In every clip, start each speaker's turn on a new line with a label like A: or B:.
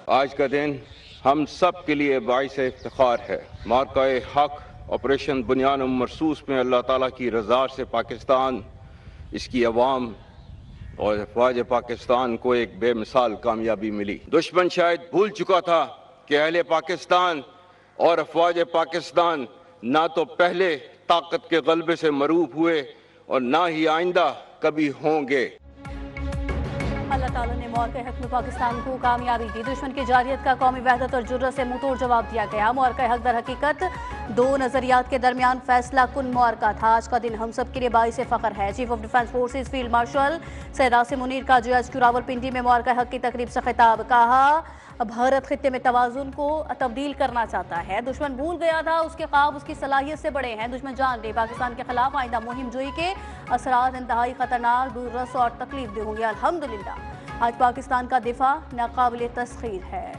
A: आज का दिन हम सब के लिए बाइस इफ्तिखार है। मार्का-ए हक ऑपरेशन बुनियान मरसूस में अल्लाह ताला की रज़ा से पाकिस्तान, इसकी अवाम और अफवाज पाकिस्तान को एक बेमिसाल कामयाबी मिली। दुश्मन शायद भूल चुका था कि अहले पाकिस्तान और अफवाज पाकिस्तान ना तो पहले ताकत के गलबे से मरूब हुए और ना ही आइंदा कभी होंगे।
B: अल्लाह ताला ने मौक़े हक में पाकिस्तान को कामयाबी दी। दुश्मन की जारियत का कौमी वहदत और जुर्रत से मुंहतोड़ जवाब दिया गया। मौक़े हक दर हकीकत दो नजरियात के दरमियान फैसला कुन मौक़ा था। आज का दिन हम सब के लिए बाइस फ़ख्र है। Chief of defence forces field marshal Syed Asim Munir का JHQ रावलपिंडी में मौक़े हक की तकरीब से खिताब। कहा, भारत खित्ते में तवाज़ुन को तब्दील करना चाहता है। दुश्मन भूल गया था, उसके ख्वाब उसकी सलाहियत से बड़े हैं। दुश्मन जान ले पाकिस्तान के खिलाफ आइंदा मुहिम जोई के असरात इंतहाई खतरनाक, दूररस और तकलीफ दे होंगे। अल्हम्दुलिल्लाह आज पाकिस्तान का दिफा नाकाबिले तस्खीर है।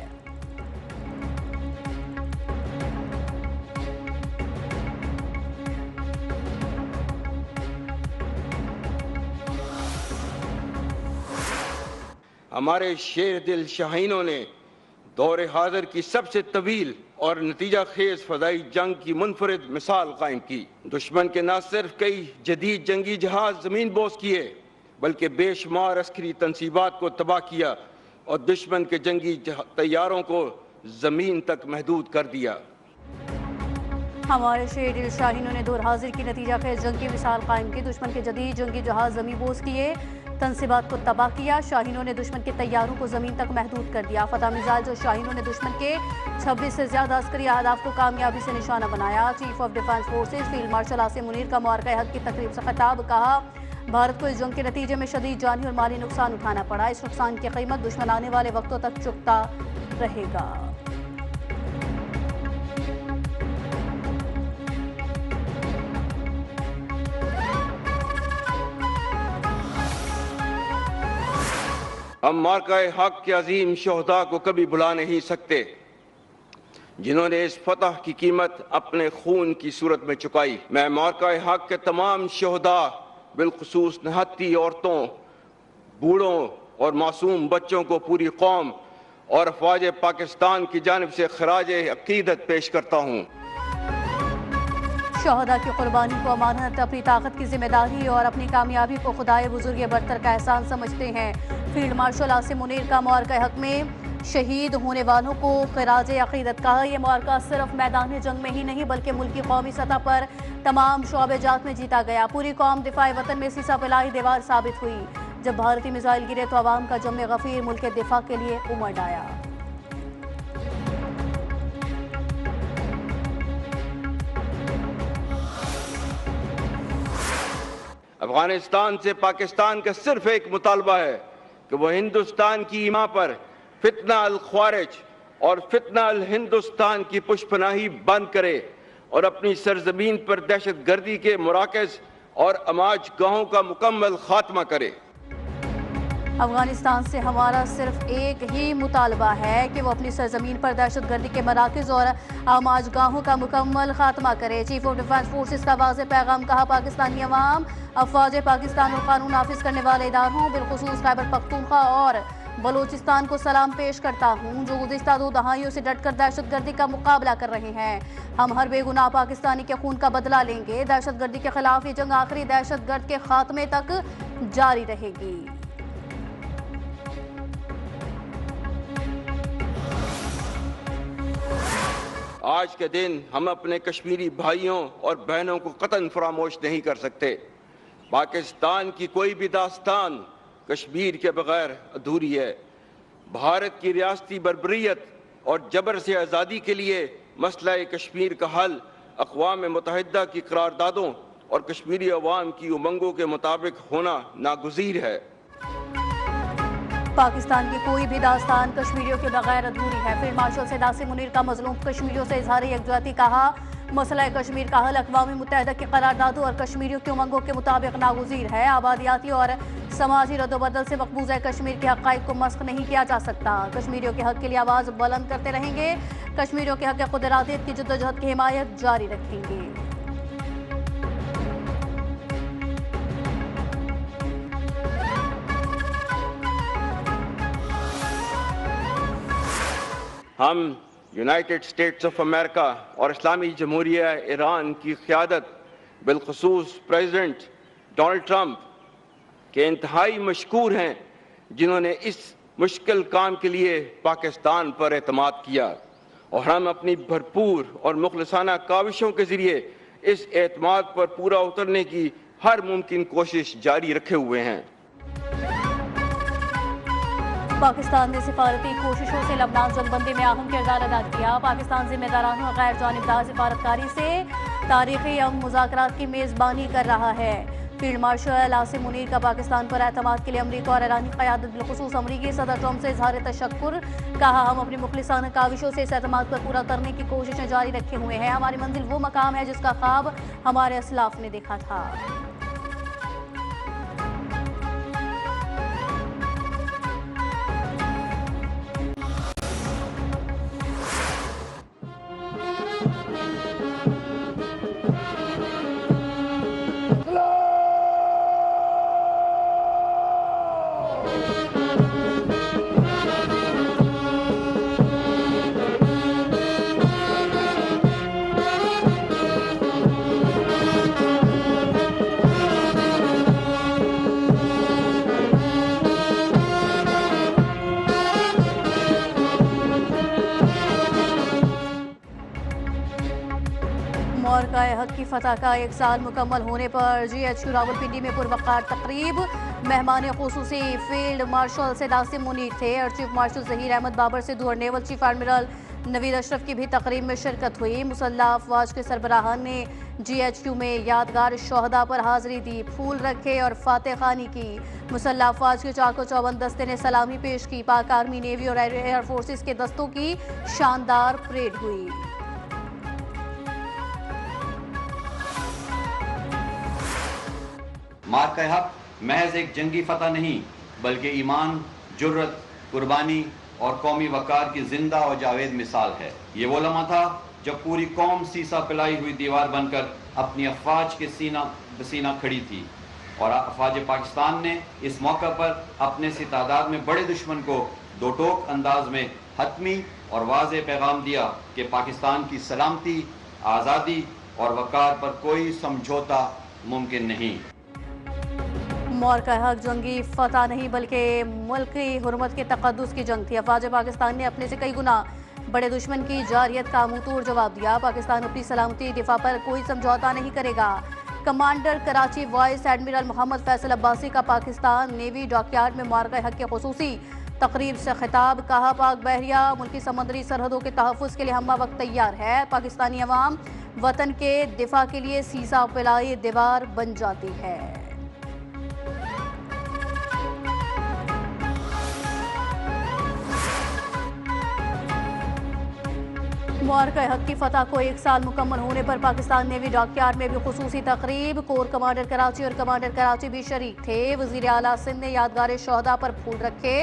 A: हमारे शेर दिल शाहीनों ने दौरे हाजिर की सबसे तवील और नतीजा खेज फदाई जंग की मुनफरिद मिसाल कायम की। दुश्मन के न सिर्फ कई जदीद जंगी जहाज जमीन बोस किए, बल्कि बेशुमार अस्करी तनसीबात को तबाह किया और दुश्मन के जंगी तैयारों को जमीन तक महदूद कर दिया।
B: हमारे शेर दिल शाहीनों ने दौर हाजिर की नतीजा खेज जंग की मिसाल कायम की। दुश्मन के जदीद जंगी जहाज जमीन बोस किए, तनसीबात को तबाह किया। शाहीनों ने दुश्मन के तैयारों को जमीन तक महदूद कर दिया। फतह मिसाइल जो शाहीनों ने दुश्मन के 26 से ज्यादा अस्करी अहदाफ को कामयाबी से निशाना बनाया। Chief of defence forces field marshal Asim Munir का मौक़े हक की तकरीब से खिताब। कहा, भारत को इस जंग के नतीजे में शदीद जानी और माली नुकसान उठाना पड़ा। इस नुकसान की कीमत दुश्मन आने वाले वक्तों तक चुकता रहेगा।
A: हम मार्का-ए हक के अजीम शोहदा को कभी भुला नहीं सकते, जिन्होंने इस फतह की कीमत अपने खून की सूरत में चुकाई। मैं मार्का-ए हक के तमाम शोहदा, बिलखुसूस नहत्ती औरतों, बूढ़ों और मासूम बच्चों को पूरी कौम और अफवाज पाकिस्तान की जानिब से खराज अकीदत पेश करता हूँ।
B: शोहदा की कुर्बानी को अमानत, अपनी ताकत की जिम्मेदारी और अपनी कामयाबी को खुदाए बुजुर्ग बरतर का एहसान समझते हैं। फील्ड मार्शल आसिम मुनीर का मौक़े हक में शहीद होने वालों को खराज अकीदत। कहा, यह मौक़ा सिर्फ मैदान जंग में ही नहीं बल्कि मुल्की कौमी सतह पर तमाम शोबेजात में जीता गया। पूरी कौम दिफाए वतन में सीसा पिलाई दीवार साबित हुई। जब भारतीय मिसाइल गिरे तो अवाम का जम्मे गफीर मुल्क के दिफा के लिए उमड़ आया।
A: अफगानिस्तान से पाकिस्तान का सिर्फ एक मुतालबा है कि वह हिंदुस्तान की ईमा पर फितना अल ख्वारिज और फितना अल हिंदुस्तान की पुष्पनाही बंद करे और अपनी सरजमीन पर दहशत गर्दी के मुराकज़ और अमाज गाहों का मुकम्मल खात्मा करे।
B: अफगानिस्तान से हमारा सिर्फ एक ही मुतालबा है कि वो अपनी सरजमीन पर दहशत गर्दी के मराकज़ और आमाज गाहों का मुकम्मल खात्मा करे। चीफ ऑफ डिफेंस फोर्सेज का वाज़ेह पैगाम। कहा, पाकिस्तानी अवाम अफवाज पाकिस्तान और कानून नाफिज करने वाले इदारों, बिलखुसूस खैबर पख्तूनख्वा और बलोचिस्तान को सलाम पेश करता हूँ, जो गुज़िश्ता 2 दहाइयों से डटकर दहशत गर्दी का मुकाबला कर रहे हैं। हम हर बेगुनाह पाकिस्तानी के खून का बदला लेंगे। दहशत गर्दी के खिलाफ ये जंग आखिरी दहशत गर्द के खात्मे तक जारी रहेगी।
A: आज के दिन हम अपने कश्मीरी भाइयों और बहनों को कतन फरामोश नहीं कर सकते। पाकिस्तान की कोई भी दास्तान कश्मीर के बगैर अधूरी है। भारत की रियासती बर्बरियत और जबर से आज़ादी के लिए मसला कश्मीर का हल अक़वाम मुत्तहिदा की करारदादों और कश्मीरी अवाम की उमंगों के मुताबिक होना नागुज़ीर है।
B: पाकिस्तान की कोई भी दास्तान कश्मीरियों के बगैर अधूरी है। फील्ड मार्शल सैयद आसिम मुनीर का मजलूम कश्मीरियों से इजहार यकजहती। कहा, मसला कश्मीर का हल अक़वाम मुत्तहिदा की करारदादों और कश्मीरियों के उमंगों के मुताबिक नागुज़ीर है। आबादियाती और समाजी रद्दोबदल से मकबूजा कश्मीर के हक़ाइक़ को मस्ख़ नहीं किया जा सकता। कश्मीरियों के हक़ के लिए आवाज़ बुलंद करते रहेंगे। कश्मीरियों के हक़ खुद इरादियत की जद्दोजहद की हिमायत जारी रखेंगे।
A: हम यूनाइटेड स्टेट्स ऑफ अमेरिका और इस्लामी जमहूरिया ईरान की क़यादत बिलखसूस प्रेसिडेंट डोनाल्ड ट्रंप के इंतहाई मशकूर हैं, जिन्होंने इस मुश्किल काम के लिए पाकिस्तान पर एतमाद किया और हम अपनी भरपूर और मुखलसाना काविशों के ज़रिए इस एतमाद पर पूरा उतरने की हर मुमकिन कोशिश जारी रखे हुए हैं।
B: पाकिस्तान ने सिफारती कोशिशों से लबनान जंगबंदी में अहम किरदार अदा किया। पाकिस्तान जिम्मेदाराना और गैर जानिबदार सिफारतकारी से तारीखी अहम मुज़ाकरात की मेज़बानी कर रहा है। फील्ड मार्शल आसिम मुनीर का पाकिस्तान पर एतमाद के लिए अमरीका और ईरानी क़यादत बिलखुसूस अमरीकी सदर ट्रंप से इज़हार तशक्कुर। कहा, हम अपनी मुखलिसाना काविशों से इस एतमाद पर पूरा करने की कोशिशें जारी रखे हुए हैं। हमारी मंजिल वो मकाम है जिसका ख्वाब हमारे असलाफ ने देखा था। मोरकाए हक की फतह का 1 साल मुकम्मल होने पर GHQ रावलपिंडी में पुरवकार तकरीब। मेहमान खुसूसी फील्ड मार्शल सैयद आसिम मुनीर थे और चीफ मार्शल ज़हीर अहमद बाबर सिद्धू और naval chief admiral Naveed Ashraf की भी तकरीब में शिरकत हुई। मुसल्लह अफवाज के सरबराहान ने GHQ में यादगार शोहदा पर हाजिरी दी, फूल रखे और फातह खानी की। मुसल्लह अफवाज के चाको चौबंद दस्ते ने सलामी पेश की। पाक आर्मी, नेवी और एयर फोर्सेस के दस्तों की शानदार परेड हुई।
C: मार्का हक महज एक जंगी फतह नहीं, बल्कि ईमान, जुर्रत, कुर्बानी और कौमी वकार की जिंदा और जावेद मिसाल है। ये वो लम्हा था जब पूरी कौम सीसा पिलाई हुई दीवार बनकर अपनी अफवाज के सीना बसीना खड़ी थी और अफवाज पाकिस्तान ने इस मौका पर अपने सी तादाद में बड़े दुश्मन को दो टोक अंदाज में हतमी और वाज़े पैगाम दिया कि पाकिस्तान की सलामती, आज़ादी और वकार पर कोई समझौता मुमकिन नहीं।
B: मोरका हक जंगी फतह नहीं बल्कि मुल्क की हुर्मत के तक़द्दुस की जंग थी। अफवाज पाकिस्तान ने अपने से कई गुना बड़े दुश्मन की जारियत का मुंहतोड़ जवाब दिया। पाकिस्तान अपनी सलामती दिफा पर कोई समझौता नहीं करेगा। Commander Karachi vice admiral Mohammad Faisal Abbasi का पाकिस्तान नेवी डॉकयार्ड में मोरका हक के खुसूसी तकरीब से खिताब। कहा, पाक बहरिया मुल्की समुद्री सरहदों के तहफ़्फ़ुज़ के लिए हम वक्त तैयार है। पाकिस्तानी अवाम वतन के दिफा के लिए सीसा पिलाई दीवार बन जाती है। मोरका हक की फतह को 1 साल मुकम्मल होने पर पाकिस्तान नेवी डॉकयार्ड में भी खुसूसी तकरीब। कोर कमांडर कराची और कमांडर कराची भी शरीक थे। वज़ीर आला सिंध ने यादगार शोहदा पर फूल रखे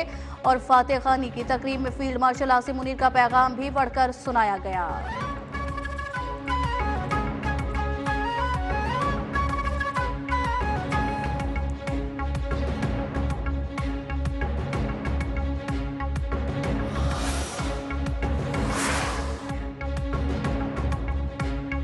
B: और फातह खानी की। तकरीब में फील्ड मार्शल आसिम मुनीर का पैगाम भी पढ़कर सुनाया गया।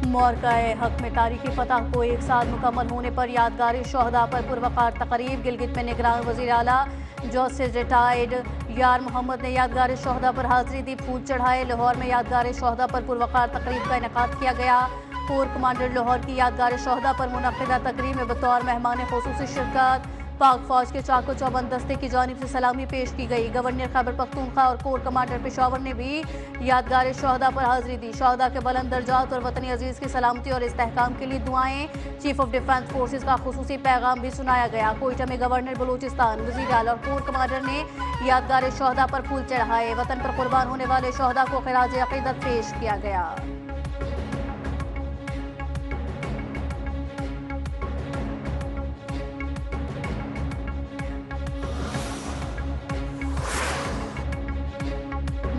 B: मोरकाए हक में तारीखी फतह को 1 साल मुकम्मल होने पर यादगार शोहदा पर पुरवकार तकरीब। गिलगित में निगरान वज़ीर आला जस्टिस रिटायर्ड यार मोहम्मद ने यादगार शोहदा पर हाजिरी दी, फूल चढ़ाए। लाहौर में यादगार शोहदा पर पुरवकार तकरीब का इनेकाद किया गया। कोर कमांडर लाहौर की यादगार शोहदा पर मुनक़िदा तकरीब में बतौर मेहमान खुसूसी शिरकत। पाक फौज के चाको चौबंद दस्ते की जानिब से सलामी पेश की गई। गवर्नर खैबर पख्तूनख्वा और कोर कमांडर पेशावर ने भी यादगार शोहदा पर हाजिरी दी। शोहदा के बुलंद दर्जात और वतनी अजीज़ की सलामती और इस्तेहकाम के लिए दुआएं। चीफ ऑफ डिफेंस फोर्सेज का खुसूसी पैगाम भी सुनाया गया। कोयटा में गवर्नर बलूचिस्तान, वज़ीर आला और कोर कमांडर ने यादगार शोहदा पर फूल चढ़ाए। वतन पर कुर्बान होने वाले शोहदा को खिराज अक़ीदत पेश किया गया।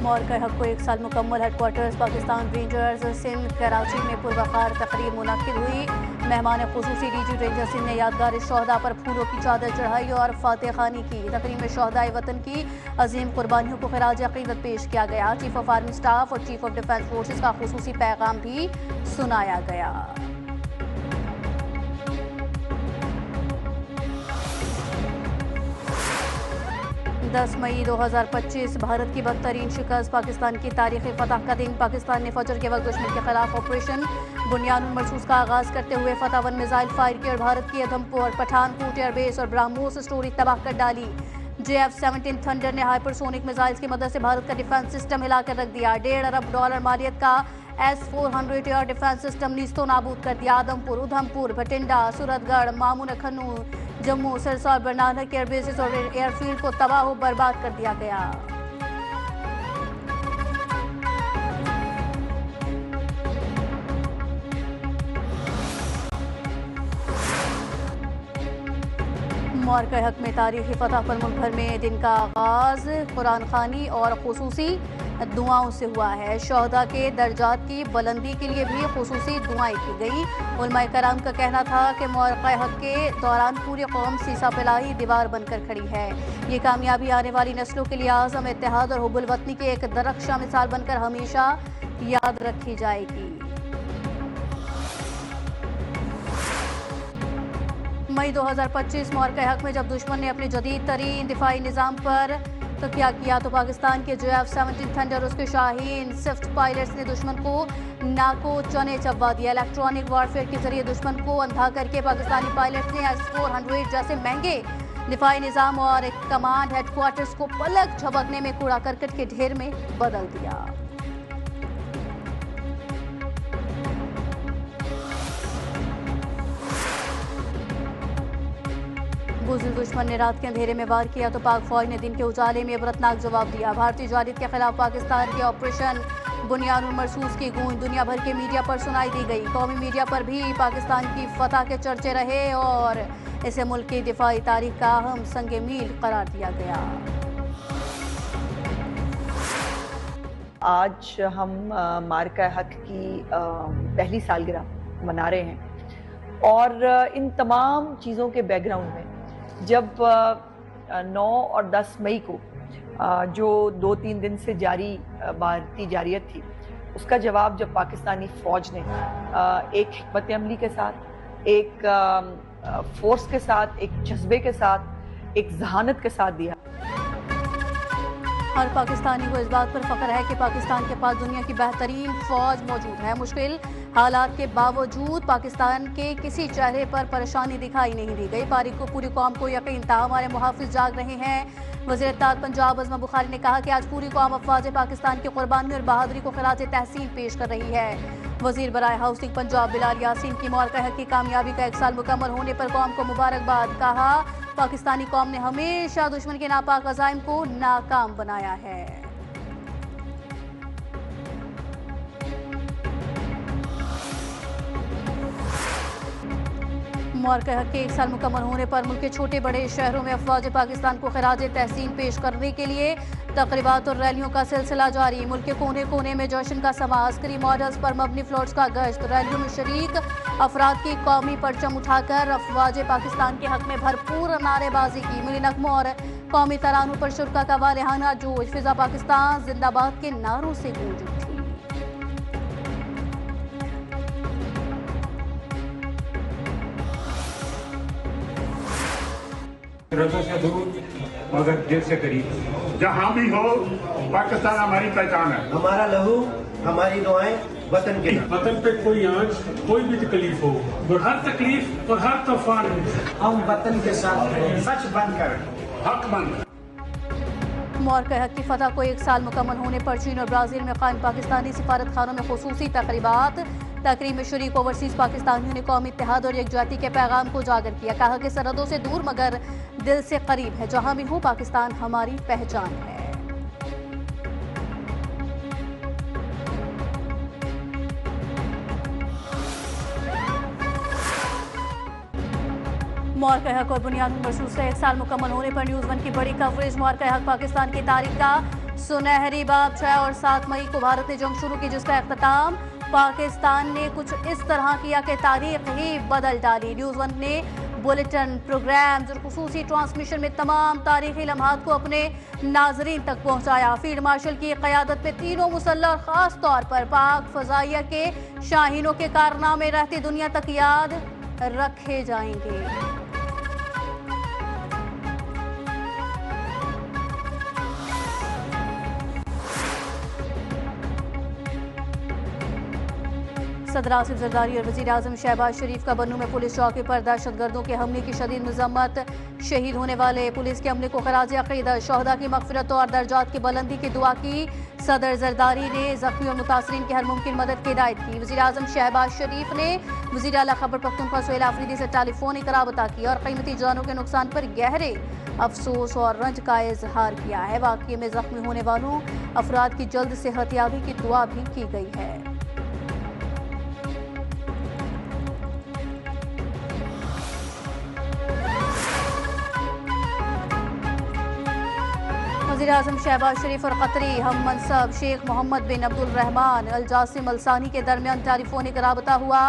B: मोरका हक को 1 साल मुकम्मल। हेडक्वार्टर्स पाकिस्तान रेंजर्स सिंध कराची में पुरवकार तकरीब मुनक़िद हुई। मेहमान खुसूसी डीजी रेंजर सिंह ने यादगार शोहदा पर फूलों की चादर चढ़ाई और फातह खानी की। तकरीब में शोहदाए वतन की अजीम कुर्बानियों को खिराज अकीदत पेश किया गया। चीफ ऑफ आर्मी स्टाफ और चीफ ऑफ डिफेंस फोर्सेस का खुसूसी पैगाम भी सुनाया गया। 10 मई 2025 भारत की बदतरीन शिकस्त, पाकिस्तान की तारीखी फतह का दिन। पाकिस्तान ने फजर के वक्त दुश्मन के खिलाफ ऑपरेशन बुनियानुल मरसूस का आगाज करते हुए फतह 1 मिसाइल फायर की और भारत की उधमपुर, पठानकोट एयरबेस और ब्राह्मोस स्टोरेज तबाह कर डाली। JF-17 थंडर ने हाइपरसोनिक मिसाइल्स की मदद से भारत का डिफेंस सिस्टम हिलाकर रख दिया। $1.5 अरब मालियत का S-400 एयर डिफेंस सिस्टम नीस्तो नाबूद कर दिया। आदमपुर, उधमपुर, भटिंडा, सूरतगढ़, मामून खन्नू, जम्मू, सिरसा और बरनाला के एयरबेसेस और एयरफील्ड को तबाह व बर्बाद कर दिया गया। मौरका हक में तारीखी फतह पर मुल्क भर में दिन का आगाज कुरान खानी और खुसूसी दुआओं से हुआ है। शोहदा के दर्जात की बुलंदी के लिए भी खुसूसी दुआएं की गई। उलमाए कराम का कहना था कि मौरका हक के दौरान पूरी कौम सीसा पिलाई दीवार बनकर खड़ी है। ये कामयाबी आने वाली नस्लों के लिए आज़म, इत्तेहाद और हुब्बुल वतनी की एक दरख्शां मिसाल बनकर हमेशा याद रखी जाएगी। मई 2025 मौरका हक में जब दुश्मन ने अपने जदीद तरीन दिफाई निज़ाम पर तो क्या किया, तो पाकिस्तान के JF-17 थंडर उसके शाहीन स्विफ्ट पायलट्स ने दुश्मन को नाको चने चबवा दिया। इलेक्ट्रॉनिक वॉरफेयर के जरिए दुश्मन को अंधा करके पाकिस्तानी पायलट्स ने S-400 जैसे महंगे दिफाई निज़ाम और कमांड हेडक्वार्टर्स को पलक झपकने में कूड़ा करकट के ढेर में बदल दिया। बुज़दिल दुश्मन ने रात के अंधेरे में वार किया तो पाक फौज ने दिन के उजाले में इबरतनाक जवाब दिया। भारतीय जारियत के खिलाफ पाकिस्तान के ऑपरेशन बुनियानुल मरसूस की गूंज दुनिया भर के मीडिया पर सुनाई दी गई। कौमी मीडिया पर भी पाकिस्तान की फतह के चर्चे रहे और इसे मुल्क की दिफाई तारीख का अहम संगे मील करार दिया गया।
D: आज हम मार्का हक की पहली सालगिरह मना रहे हैं और इन तमाम चीज़ों के बैकग्राउंड में जब 9 और 10 मई को जो 2-3 दिन से जारी भारतीय जारियत थी, उसका जवाब जब पाकिस्तानी फ़ौज ने एक हिकमत अमली के साथ, एक फोर्स के साथ, एक जज्बे के साथ, एक जहानत के साथ दिया।
B: हर पाकिस्तानी को इस बात पर फख्र है कि पाकिस्तान के पास दुनिया की बेहतरीन फौज मौजूद है। मुश्किल हालात के बावजूद पाकिस्तान के किसी चेहरे पर परेशानी दिखाई नहीं दी गई। पूरी कौम को यकीन था हमारे मुहाफिज जाग रहे हैं। वज़ीर-ए-इत्तेहाद पंजाब अज़मा बुखारी ने कहा कि आज पूरी कौम अफवाज पाकिस्तान की कुर्बानी और बहादुरी को खिराज तहसीन पेश कर रही है। वज़ीर बराए हाउसिंग पंजाब बिलाल यासीन की मौरका हक की कामयाबी का 1 साल मुकम्मल होने पर कौम को मुबारकबाद। कहा, पाकिस्तानी कौम ने हमेशा दुश्मन के नापाक अज़ाइम को नाकाम बनाया है। मौरका हक के 1 साल मुकम्मल होने पर मुल्क के छोटे बड़े शहरों में अफवाज पाकिस्तान को खिराज तहसीन पेश करने के लिए तकरीबात और रैलियों का सिलसिला जारी। मुल्क के कोने कोने में जश्न का समा, अस्करी मॉडल्स पर मबनी फ्लोट्स का गश्त, रैलियों में शरीक अफराद की कौमी परचम उठाकर अफवाज पाकिस्तान के हक में भरपूर नारेबाजी की। मिली नगमों और कौमी तरानों पर शुरा का वालिहाना जोश, फिजा पाकिस्तान जिंदाबाद के नारों से गूंज उठी।
E: रसों से दूर मगर दिल से करीब। जहाँ भी हो पाकिस्तान हमारी पहचान है।
F: हमारा लहू, हमारी दुआएं वतन के।
E: वतन पे कोई आंच, कोई भी तकलीफ हो, और हर तकलीफ और हर तूफान
F: हम वतन के साथ हैं, सच बनकर,
E: हक बनकर।
B: मौरका हक की फतह को 1 साल मुकम्मल होने पर चीन और ब्राज़ील में कायम पाकिस्तानी सिफारत खानों में खुसूसी तकरीबात। तकरीब में शरीक ओवरसीज पाकिस्तानियों ने कौमी इत्तेहाद और यकजहती के पैगाम को उजागर किया। कहा कि सरहदों से दूर मगर दिल से करीब है। जहां भी हो पाकिस्तान हमारी पहचान है। मौरका हक और बुनियानुल मरसूस का 1 साल मुकम्मल होने पर न्यूज़ 1 की बड़ी कवरेज। मौरका हक पाकिस्तान की तारीख का सुनहरी बाब। 6 और 7 मई को भारत ने जंग शुरू की, जिसका अख्ताम पाकिस्तान ने कुछ इस तरह किया कि तारीख ही बदल डाली। न्यूज़ 1 ने बुलेटिन, प्रोग्राम्स और खुसूसी ट्रांसमिशन में तमाम तारीखी लम्हात को अपने नाजरीन तक पहुंचाया। फील्ड मार्शल की क़यादत में तीनों मुसल्लह खास तौर पर पाक फ़ज़ाइया के शाहीनों के कारनामे रहती दुनिया तक याद रखे जाएंगे। सदर आसिफ जरदारी और वज़ीर आज़म शहबाज शरीफ का बन्नू में पुलिस चौकी पर दहशतगर्दों के हमले की शदीद मज़म्मत। शहीद होने वाले पुलिस के हमले को खराज अक़ीदत, शहदा की मग़फ़िरत और दर्जात की बुलंदी की दुआ की। सदर जरदारी ने ज़ख्मी और मुतासरीन की हर मुमकिन मदद की हिदायत की। वज़ीर आज़म शहबाज शरीफ ने वज़ीर आला खैबर पख्तूनख्वा सुहेल आफरीदी से टेलीफोनिक राबता की और क़ीमती जानों के नुकसान पर गहरे अफसोस और रंज का इजहार किया है। वाक़ये में ज़ख्मी होने वालों अफराद की जल्द सेहतयाबी की दुआ भी की गई है। वज़ीर आज़म शहबाज शरीफ और कतरी हम मनसब शेख मोहम्मद बिन अब्दुल रहमान अल जासिम अल सानी के दरमियान टेलीफोनिक राबता हुआ।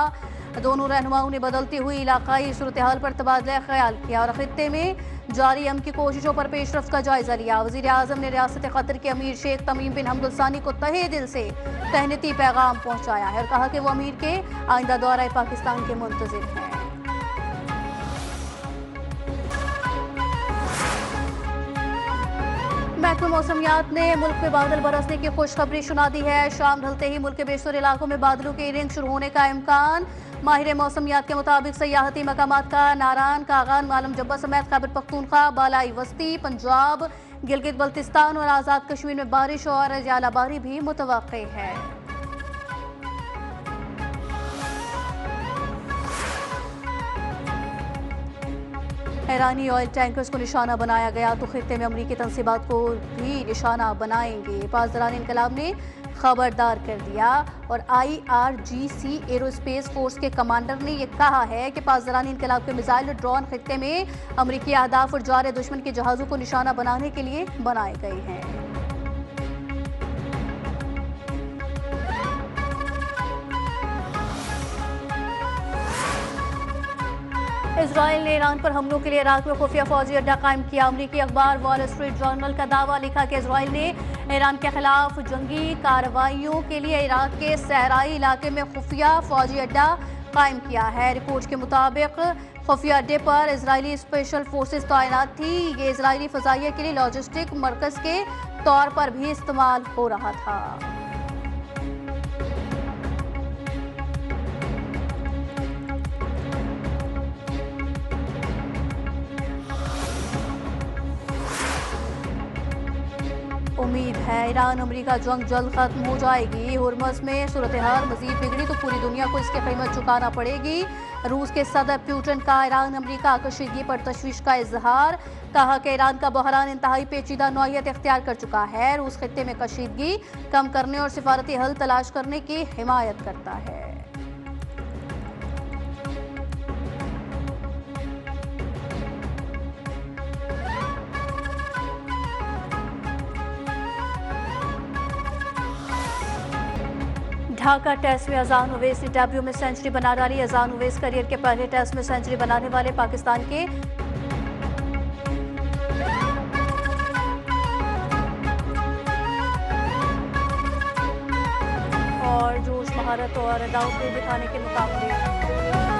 B: दोनों रहनुमाओं ने बदलती हुई इलाकाई सूरत हाल पर तबादला ख्याल किया और खित्ते में जारी अमन की कोशिशों पर पेशरफ्त का जायजा लिया। वज़ीर आज़म ने रियासत कतर के अमीर शेख तमीम बिन हमद अल सानी को तहे दिल से तहनीती पैगाम पहुँचाया है और कहा कि वो अमीर के आइंदा दौरा पाकिस्तान के मुंतज़िर हैं। महकमा मौसमियात ने मुल्क में बादल बरसने की खुशखबरी सुना दी है। शाम ढलते ही मुल्क के बेशतर इलाकों में बादलों की रिंग शुरू होने का इम्कान। माहिर मौसमियात के मुताबिक सयाहती मकामात का नारान, कागान, मालम जब्बा समेत खैबर पख्तूनख्वा, बालाई वस्ती, पंजाब, गिलगित बल्तिस्तान और आज़ाद कश्मीर में बारिश और जालाबारी भी मुतवक्के है। ईरानी ऑयल टैंकर्स को निशाना बनाया गया तो खित्ते में अमरीकी तंसीबात को भी निशाना बनाएंगे। पासदारान इनकलाब ने खबरदार कर दिया और IRGC एरोस्पेस फोर्स के कमांडर ने यह कहा है कि पासदारान इनकलाब के मिसाइल ड्रोन खित्ते में अमरीकी अहदाफ और जारे दुश्मन के जहाज़ों को निशाना बनाने के लिए बनाए गए हैं। इजराइल ने ईरान पर हमलों के लिए इराक में खुफिया फौजी अड्डा कायम किया। अमरीकी अखबार वॉल स्ट्रीट जर्नल का दावा लिखा कि इजराइल ने ईरान के खिलाफ जंगी कार्रवाइयों के लिए इराक के सहराई इलाके में खुफिया फौजी अड्डा कायम किया है। रिपोर्ट के मुताबिक खुफिया अड्डे पर इजरायली स्पेशल फोर्सेस तैनात थी। ये इजरायली फजाइया के लिए लॉजिस्टिक मरकज के तौर पर भी इस्तेमाल हो रहा था। उम्मीद है ईरान अमेरिका जंग जल्द खत्म हो जाएगी। हुर्मस में सूरत हाल मजीद बिगड़ी तो पूरी दुनिया को इसकी कीमत चुकाना पड़ेगी। रूस के सदर पुतिन का ईरान अमेरिका कशीदगी पर तशवीश का इजहार। कहा कि ईरान का बहरान इंतहाई पेचीदा नौइयत इख्तियार कर चुका है। रूस खित्ते में कशीदगी कम करने और सिफारती हल तलाश करने की हिमायत करता है। ढाका टेस्ट में अजान उवैस ने डेब्यू में सेंचुरी बना डाली। अजान उवैस करियर के पहले टेस्ट में सेंचुरी बनाने वाले पाकिस्तान के और जोश, महारत और अदाओं को दिखाने के मुकाबले